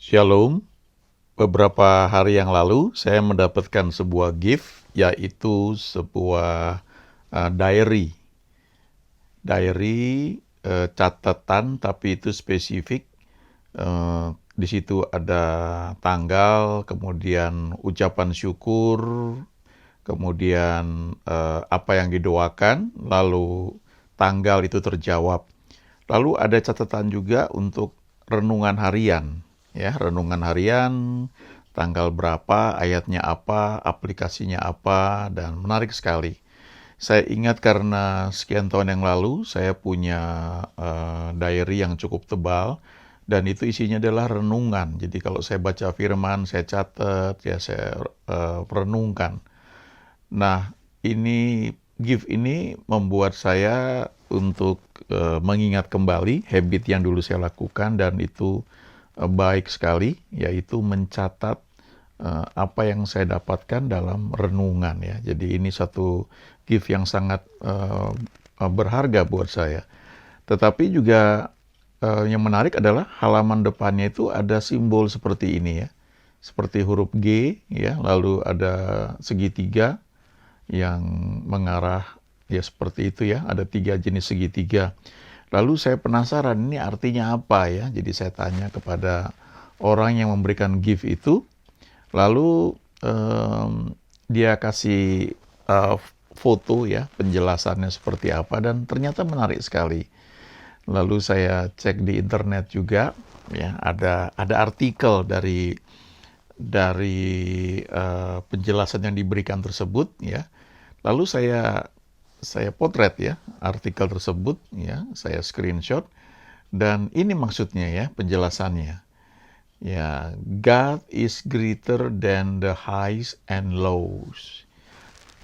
Shalom, beberapa hari yang lalu saya mendapatkan sebuah gift, yaitu sebuah diary. Catatan, tapi itu spesifik. Di situ ada tanggal, kemudian ucapan syukur, kemudian apa yang didoakan, lalu tanggal itu terjawab. Lalu ada catatan juga untuk renungan harian, ya, renungan harian, tanggal berapa, ayatnya apa, aplikasinya apa, dan menarik sekali. Saya ingat karena sekian tahun yang lalu saya punya diary yang cukup tebal, dan itu isinya adalah renungan. Jadi kalau saya baca firman, saya catat, ya saya renungkan. Nah, gift ini membuat saya untuk mengingat kembali habit yang dulu saya lakukan, dan itu baik sekali, yaitu mencatat apa yang saya dapatkan dalam renungan, ya. Jadi ini satu gift yang sangat berharga buat saya. Tetapi juga yang menarik adalah halaman depannya itu ada simbol seperti ini, ya. Seperti huruf G, ya, lalu ada segitiga yang mengarah, ya seperti itu, ya, ada 3 jenis segitiga. Lalu saya penasaran ini artinya apa, ya. Jadi saya tanya kepada orang yang memberikan gift itu, lalu dia kasih foto, ya, penjelasannya seperti apa, dan ternyata menarik sekali. Lalu saya cek di internet juga, ya, ada artikel dari penjelasan yang diberikan tersebut, ya. Lalu saya potret, ya, artikel tersebut, ya, saya screenshot, dan ini maksudnya, ya, penjelasannya. Ya, God is greater than the highs and lows.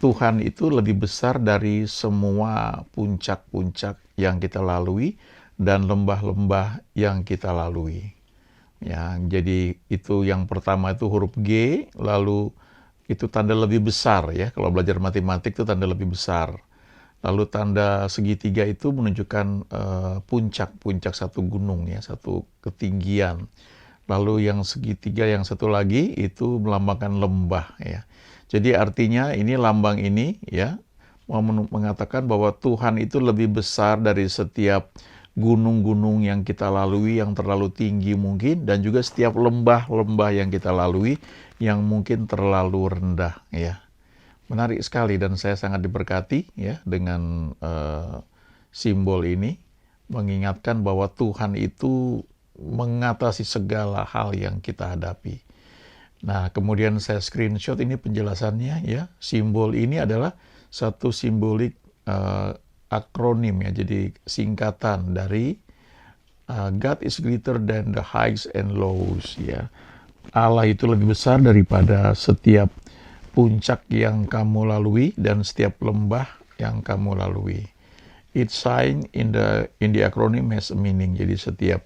Tuhan itu lebih besar dari semua puncak-puncak yang kita lalui dan lembah-lembah yang kita lalui. Ya, jadi itu yang pertama itu huruf G, lalu itu tanda lebih besar, ya. Kalau belajar matematik itu tanda lebih besar. Lalu tanda segitiga itu menunjukkan puncak satu gunung, ya, satu ketinggian. Lalu yang segitiga yang satu lagi itu melambangkan lembah, ya. Jadi artinya ini lambang ini, ya, mengatakan bahwa Tuhan itu lebih besar dari setiap gunung-gunung yang kita lalui yang terlalu tinggi mungkin, dan juga setiap lembah-lembah yang kita lalui yang mungkin terlalu rendah, ya. Menarik sekali, dan saya sangat diberkati, ya, dengan simbol ini, mengingatkan bahwa Tuhan itu mengatasi segala hal yang kita hadapi. Nah, kemudian saya screenshot ini penjelasannya, ya. Simbol ini adalah satu simbolik akronim, ya. Jadi singkatan dari God is greater than the highs and lows, ya. Allah itu lebih besar daripada setiap puncak yang kamu lalui dan setiap lembah yang kamu lalui. Each sign in the acronym has a meaning. Jadi setiap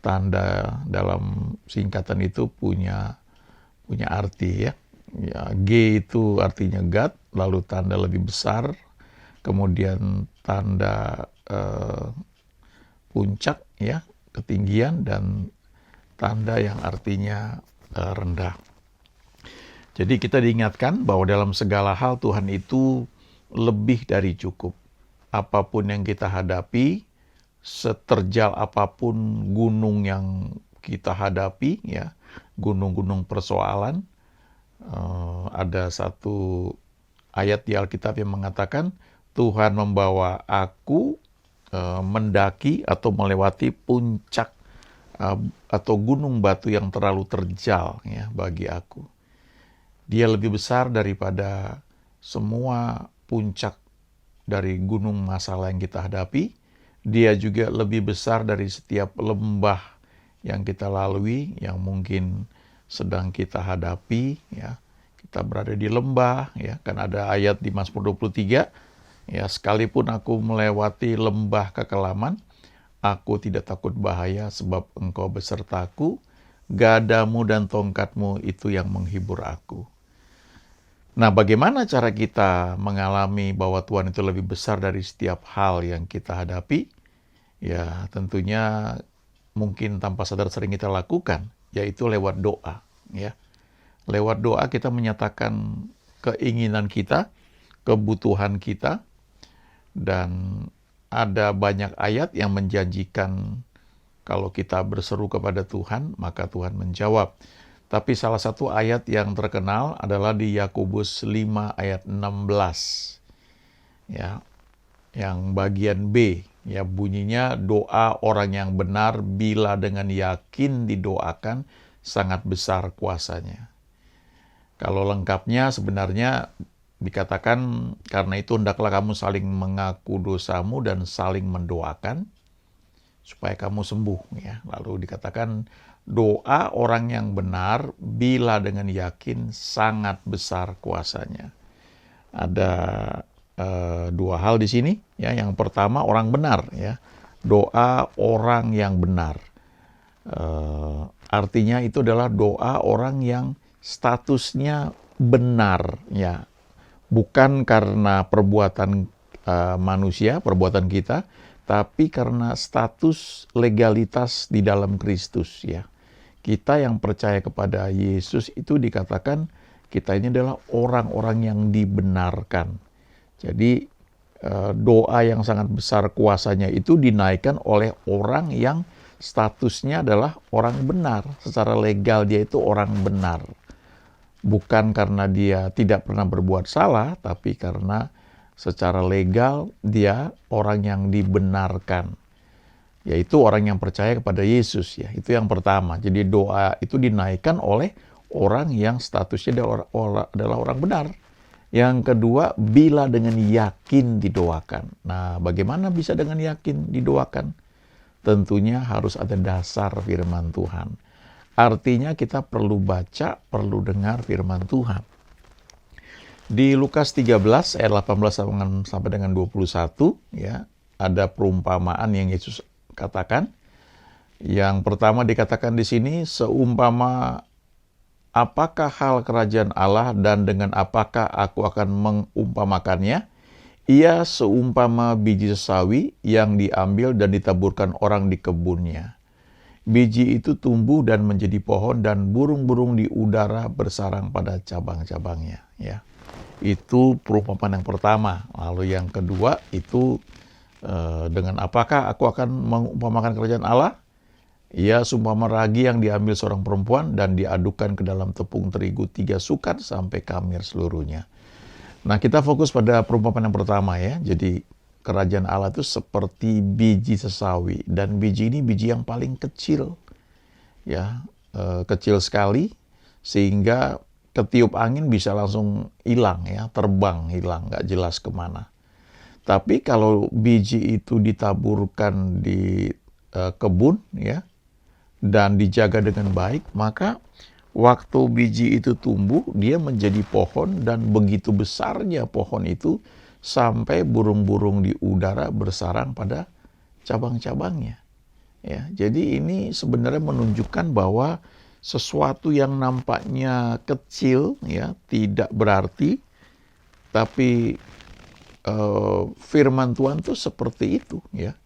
tanda dalam singkatan itu punya arti, ya. Ya, G itu artinya God, lalu tanda lebih besar, kemudian tanda puncak, ya, ketinggian, dan tanda yang artinya rendah. Jadi kita diingatkan bahwa dalam segala hal Tuhan itu lebih dari cukup. Apapun yang kita hadapi, seterjal apapun gunung yang kita hadapi, ya, gunung-gunung persoalan, ada satu ayat di Alkitab yang mengatakan Tuhan membawa aku mendaki atau melewati puncak atau gunung batu yang terlalu terjal, ya, bagi aku. Dia lebih besar daripada semua puncak dari gunung masalah yang kita hadapi. Dia juga lebih besar dari setiap lembah yang kita lalui, yang mungkin sedang kita hadapi, ya. Kita berada di lembah, ya. Kan ada ayat di Mazmur 23, ya, sekalipun aku melewati lembah kekelaman, aku tidak takut bahaya sebab engkau besertaku, gadamu dan tongkatmu itu yang menghibur aku. Nah, bagaimana cara kita mengalami bahwa Tuhan itu lebih besar dari setiap hal yang kita hadapi? Ya, tentunya mungkin tanpa sadar sering kita lakukan. yaitu lewat doa, ya. Lewat doa kita menyatakan keinginan kita, kebutuhan kita, dan ada banyak ayat yang menjanjikan kalau kita berseru kepada Tuhan, maka Tuhan menjawab. Tapi salah satu ayat yang terkenal adalah di Yakobus 5 ayat 16. Ya, yang bagian B, ya, bunyinya doa orang yang benar bila dengan yakin didoakan sangat besar kuasanya. Kalau lengkapnya sebenarnya dikatakan, karena itu hendaklah kamu saling mengaku dosamu dan saling mendoakan supaya kamu sembuh, ya. Lalu dikatakan doa orang yang benar bila dengan yakin sangat besar kuasanya. Ada dua hal di sini, ya. Yang pertama orang benar, ya. Doa orang yang benar. Artinya itu adalah doa orang yang statusnya benar, ya. Bukan karena perbuatan manusia, perbuatan kita, tapi karena status legalitas di dalam Kristus, ya. Kita yang percaya kepada Yesus itu dikatakan kita ini adalah orang-orang yang dibenarkan. Jadi doa yang sangat besar kuasanya itu dinaikkan oleh orang yang statusnya adalah orang benar. Secara legal dia itu orang benar. Bukan karena dia tidak pernah berbuat salah, tapi karena secara legal dia orang yang dibenarkan. Yaitu orang yang percaya kepada Yesus, ya. Itu yang pertama. Jadi doa itu dinaikkan oleh orang yang statusnya adalah orang benar. Yang kedua, bila dengan yakin didoakan. Nah, bagaimana bisa dengan yakin didoakan? Tentunya harus ada dasar firman Tuhan. Artinya kita perlu baca, perlu dengar firman Tuhan. Di Lukas 13 ayat 18 sampai dengan 21, ya, ada perumpamaan yang Yesus katakan. Yang pertama dikatakan di sini, seumpama apakah hal kerajaan Allah dan dengan apakah aku akan mengumpamakannya? Ia seumpama biji sesawi yang diambil dan ditaburkan orang di kebunnya. Biji itu tumbuh dan menjadi pohon dan burung-burung di udara bersarang pada cabang-cabangnya, ya. Itu perumpamaan yang pertama. Lalu yang kedua itu dengan apakah aku akan mengumpamakan kerajaan Allah? Ia seumpama ragi yang diambil seorang perempuan dan diadukkan ke dalam tepung terigu 3 sukat sampai kamir seluruhnya. Nah, kita fokus pada perumpamaan yang pertama, ya. Jadi kerajaan Allah itu seperti biji sesawi, dan biji ini biji yang paling kecil, ya, kecil sekali sehingga ketiup angin bisa langsung hilang, ya, terbang, hilang, nggak jelas kemana. Tapi kalau biji itu ditaburkan di kebun, ya, dan dijaga dengan baik, maka waktu biji itu tumbuh, dia menjadi pohon, dan begitu besarnya pohon itu sampai burung-burung di udara bersarang pada cabang-cabangnya. Ya, jadi ini sebenarnya menunjukkan bahwa sesuatu yang nampaknya kecil, ya, tidak berarti, tapi firman Tuhan itu seperti itu, ya.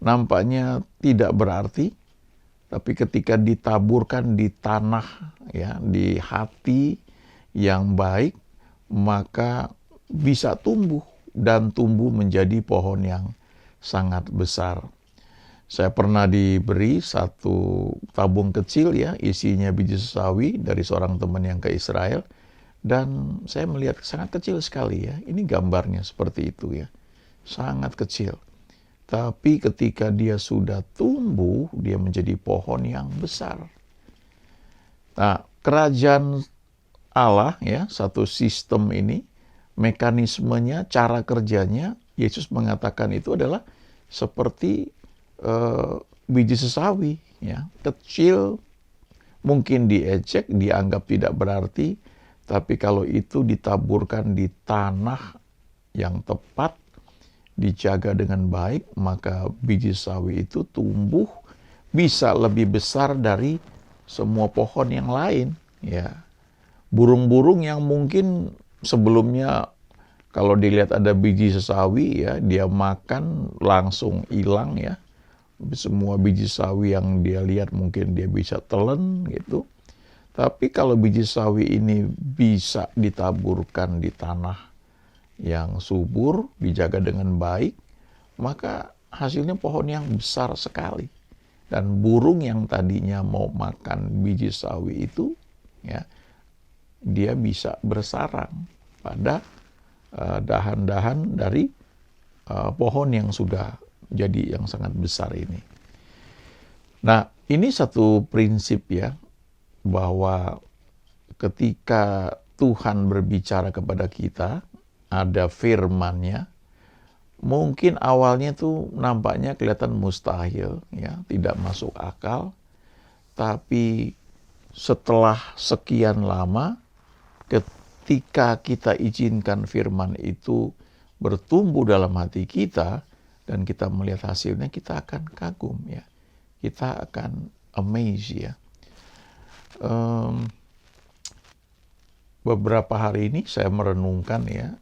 Nampaknya tidak berarti, tapi ketika ditaburkan di tanah, ya, di hati yang baik, maka bisa tumbuh dan tumbuh menjadi pohon yang sangat besar. Saya pernah diberi satu tabung kecil, ya, isinya biji sesawi dari seorang teman yang ke Israel. Dan saya melihat sangat kecil sekali, ya. Ini gambarnya seperti itu, ya. Sangat kecil. Tapi ketika dia sudah tumbuh, dia menjadi pohon yang besar. Nah, kerajaan Allah, ya, satu sistem ini, mekanismenya, cara kerjanya, Yesus mengatakan itu adalah seperti biji sesawi, ya. Kecil, mungkin diejek, dianggap tidak berarti, tapi kalau itu ditaburkan di tanah yang tepat, dijaga dengan baik, maka biji sawi itu tumbuh bisa lebih besar dari semua pohon yang lain, ya. Burung-burung yang mungkin sebelumnya kalau dilihat ada biji sesawi, ya, dia makan langsung hilang, ya, semua biji sawi yang dia lihat mungkin dia bisa telan gitu. Tapi kalau biji sawi ini bisa ditaburkan di tanah yang subur, dijaga dengan baik, maka hasilnya pohon yang besar sekali. Dan burung yang tadinya mau makan biji sawi itu, ya, dia bisa bersarang pada dahan-dahan dari pohon yang sudah jadi yang sangat besar ini. Nah, ini satu prinsip ya, bahwa ketika Tuhan berbicara kepada kita, ada firman-Nya, mungkin awalnya tuh nampaknya kelihatan mustahil, ya, tidak masuk akal, tapi setelah sekian lama, ketika kita izinkan firman itu bertumbuh dalam hati kita, dan kita melihat hasilnya, kita akan kagum ya. Kita akan amazed ya. Beberapa hari ini saya merenungkan ya,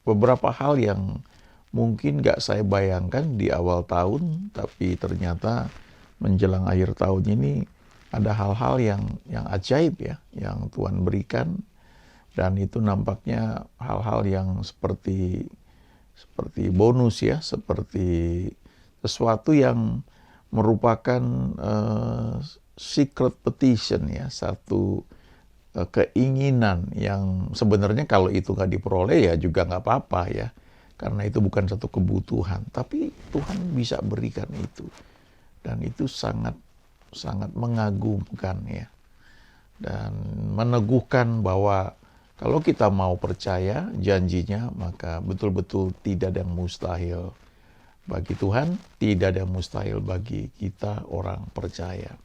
beberapa hal yang mungkin gak saya bayangkan di awal tahun, tapi ternyata menjelang akhir tahun ini ada hal-hal yang ajaib ya, yang Tuhan berikan, dan itu nampaknya hal-hal yang seperti bonus ya, seperti sesuatu yang merupakan secret petition ya, satu keinginan yang sebenarnya kalau itu nggak diperoleh ya juga nggak apa-apa ya, karena itu bukan satu kebutuhan, tapi Tuhan bisa berikan itu, dan itu sangat mengagumkan ya, dan meneguhkan bahwa kalau kita mau percaya janjinya, maka betul-betul tidak ada yang mustahil bagi Tuhan, tidak ada yang mustahil bagi kita orang percaya.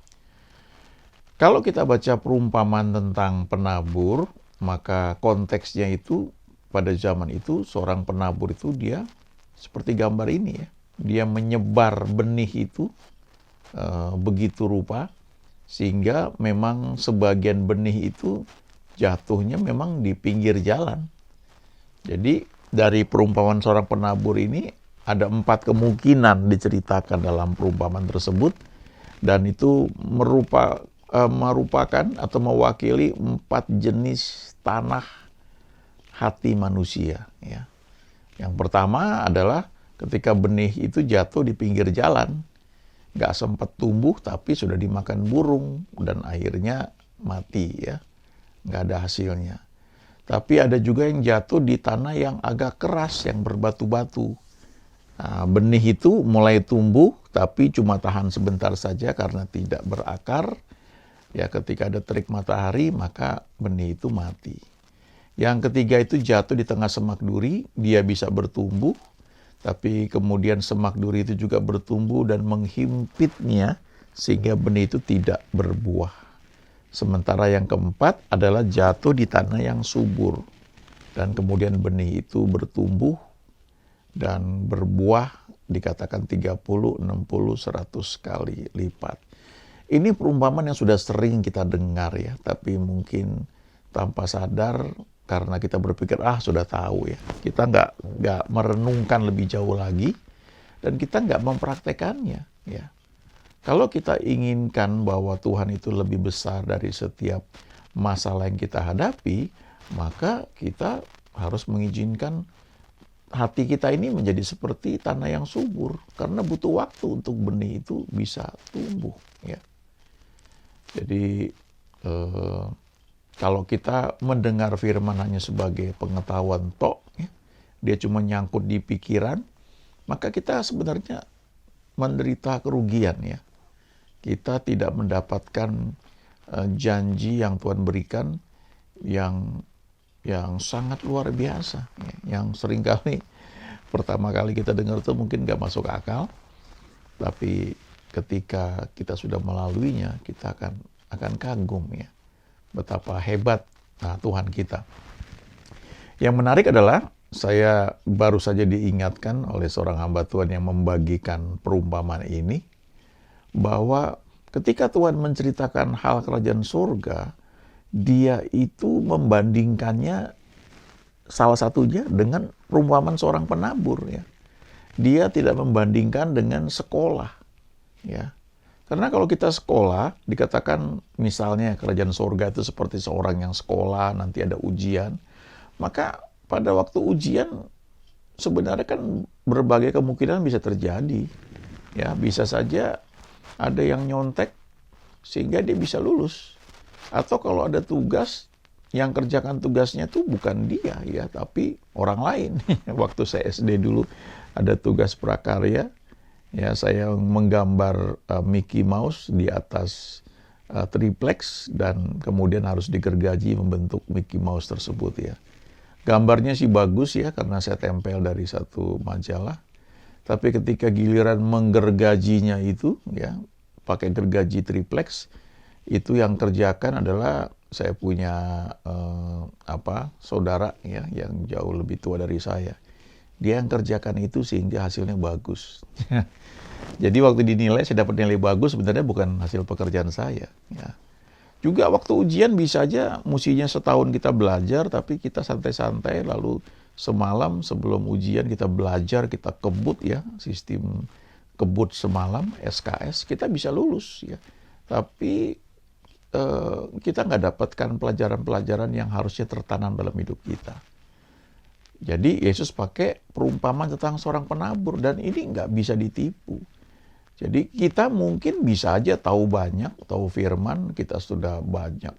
Kalau kita baca perumpamaan tentang penabur, maka konteksnya itu pada zaman itu seorang penabur itu dia seperti gambar ini ya. Dia menyebar benih itu begitu rupa, sehingga memang sebagian benih itu jatuhnya memang di pinggir jalan. Jadi dari perumpamaan seorang penabur ini ada 4 kemungkinan diceritakan dalam perumpamaan tersebut, dan itu merupakan atau mewakili 4 jenis tanah hati manusia ya. Yang pertama adalah ketika benih itu jatuh di pinggir jalan, gak sempat tumbuh tapi sudah dimakan burung dan akhirnya mati ya, gak ada hasilnya. Tapi ada juga yang jatuh di tanah yang agak keras, yang berbatu-batu. Nah, benih itu mulai tumbuh tapi cuma tahan sebentar saja karena tidak berakar. Ya, ketika ada terik matahari maka benih itu mati. Yang ketiga itu jatuh di tengah semak duri, dia bisa bertumbuh, tapi kemudian semak duri itu juga bertumbuh dan menghimpitnya sehingga benih itu tidak berbuah. Sementara yang keempat adalah jatuh di tanah yang subur, dan kemudian benih itu bertumbuh dan berbuah, dikatakan 30, 60, 100 kali lipat. Ini perumpamaan yang sudah sering kita dengar ya, tapi mungkin tanpa sadar karena kita berpikir sudah tahu ya. Kita nggak merenungkan lebih jauh lagi, dan kita nggak mempraktekannya ya. Kalau kita inginkan bahwa Tuhan itu lebih besar dari setiap masalah yang kita hadapi, maka kita harus mengizinkan hati kita ini menjadi seperti tanah yang subur, karena butuh waktu untuk benih itu bisa tumbuh ya. Jadi kalau kita mendengar firman hanya sebagai pengetahuan tok ya, dia cuma nyangkut di pikiran, maka kita sebenarnya menderita kerugian ya. Kita tidak mendapatkan janji yang Tuhan berikan yang sangat luar biasa ya. Yang seringkali pertama kali kita dengar itu mungkin gak masuk akal, tapi ketika kita sudah melaluinya, kita akan kagum ya, betapa hebat Tuhan kita. Yang menarik adalah saya baru saja diingatkan oleh seorang hamba Tuhan yang membagikan perumpamaan ini, bahwa ketika Tuhan menceritakan hal kerajaan surga, dia itu membandingkannya salah satunya dengan perumpamaan seorang penabur ya. dia tidak membandingkan dengan sekolah, ya. Karena kalau kita sekolah, dikatakan misalnya kerajaan surga itu seperti seorang yang sekolah, nanti ada ujian. Maka pada waktu ujian, sebenarnya kan berbagai kemungkinan bisa terjadi. Ya, bisa saja ada yang nyontek sehingga dia bisa lulus. Atau kalau ada tugas, yang kerjakan tugasnya itu bukan dia, ya, tapi orang lain. Waktu saya SD dulu ada tugas prakarya, ya, saya menggambar Mickey Mouse di atas triplex dan kemudian harus digergaji membentuk Mickey Mouse tersebut, ya. Gambarnya sih bagus, ya, karena saya tempel dari satu majalah. Tapi ketika giliran menggergajinya itu, ya, pakai gergaji triplex, itu yang kerjakan adalah saya punya saudara, ya, yang jauh lebih tua dari saya. Dia yang kerjakan itu sehingga hasilnya bagus. Jadi waktu dinilai saya dapat nilai bagus, sebenarnya bukan hasil pekerjaan saya. Ya. Juga waktu ujian bisa aja mestinya setahun kita belajar, tapi kita santai-santai, lalu semalam sebelum ujian kita belajar, kita kebut, ya, sistem kebut semalam, SKS, kita bisa lulus, ya. Tapi kita nggak dapatkan pelajaran-pelajaran yang harusnya tertanam dalam hidup kita. Jadi Yesus pakai perumpamaan tentang seorang penabur, dan ini nggak bisa ditipu. Jadi kita mungkin bisa aja tahu banyak, tahu firman, kita sudah banyak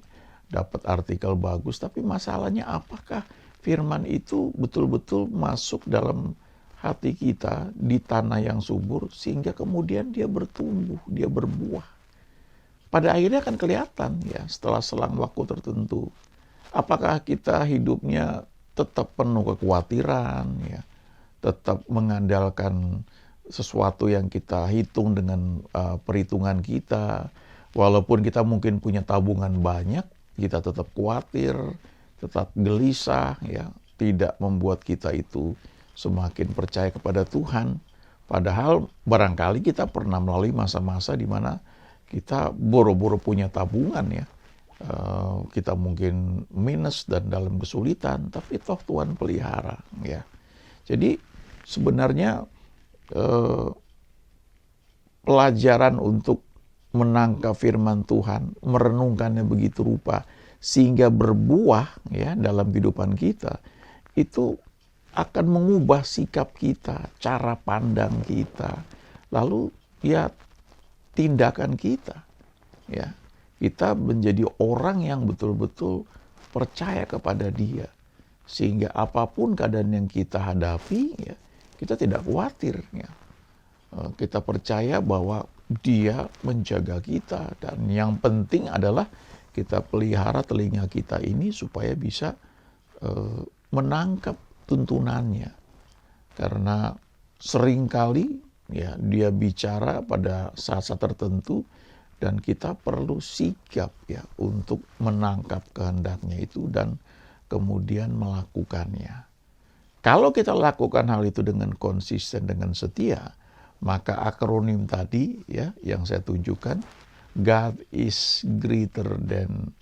dapat artikel bagus, tapi masalahnya apakah firman itu betul-betul masuk dalam hati kita di tanah yang subur sehingga kemudian dia bertumbuh, dia berbuah. Pada akhirnya akan kelihatan, ya, setelah selang waktu tertentu. Apakah kita hidupnya tetap penuh kekhawatiran, ya, tetap mengandalkan sesuatu yang kita hitung dengan perhitungan kita. Walaupun kita mungkin punya tabungan banyak, kita tetap khawatir, tetap gelisah, ya, tidak membuat kita itu semakin percaya kepada Tuhan. Padahal barangkali kita pernah melalui masa-masa di mana kita boro-boro punya tabungan, ya. Kita mungkin minus dan dalam kesulitan, tapi toh Tuhan pelihara, ya. Jadi sebenarnya pelajaran untuk menangkap firman Tuhan, merenungkannya begitu rupa sehingga berbuah, ya, dalam kehidupan kita, itu akan mengubah sikap kita, cara pandang kita, lalu, ya, tindakan kita, ya. Kita menjadi orang yang betul-betul percaya kepada Dia, sehingga apapun keadaan yang kita hadapi, ya, kita tidak khawatir, ya. Kita percaya bahwa Dia menjaga kita, dan yang penting adalah kita pelihara telinga kita ini supaya bisa menangkap tuntunannya. Karena seringkali, ya, Dia bicara pada saat-saat tertentu dan kita perlu sigap, ya, untuk menangkap kehendaknya itu dan kemudian melakukannya. Kalau kita lakukan hal itu dengan konsisten, dengan setia, maka akronim tadi, ya, yang saya tunjukkan, God is greater than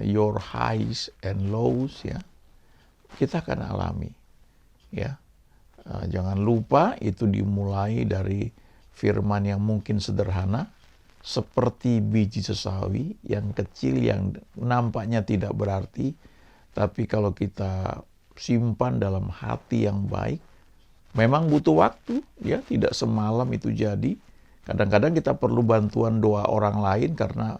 your highs and lows, ya, kita akan alami, ya. Jangan lupa itu dimulai dari firman yang mungkin sederhana, seperti biji sesawi yang kecil yang nampaknya tidak berarti, tapi kalau kita simpan dalam hati yang baik, memang butuh waktu, ya, tidak semalam itu jadi. Kadang-kadang kita perlu bantuan doa orang lain karena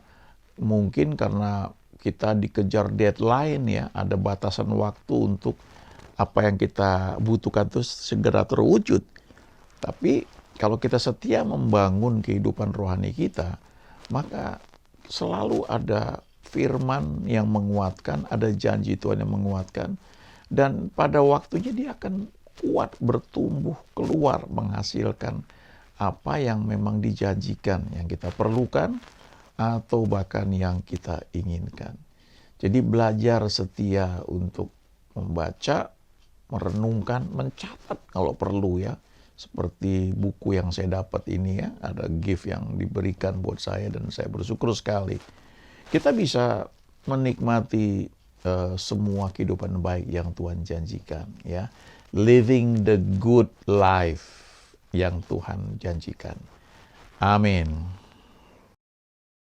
kita dikejar deadline, ya, ada batasan waktu untuk apa yang kita butuhkan itu segera terwujud. Tapi kalau kita setia membangun kehidupan rohani kita, maka selalu ada firman yang menguatkan, ada janji Tuhan yang menguatkan, dan pada waktunya dia akan kuat, bertumbuh, keluar, menghasilkan apa yang memang dijanjikan, yang kita perlukan, atau bahkan yang kita inginkan. Jadi belajar setia untuk membaca, merenungkan, mencatat kalau perlu, ya. Seperti buku yang saya dapat ini, ya, ada gift yang diberikan buat saya dan saya bersyukur sekali. Kita bisa menikmati semua kehidupan baik yang Tuhan janjikan, ya. living the good life yang Tuhan janjikan. Amin.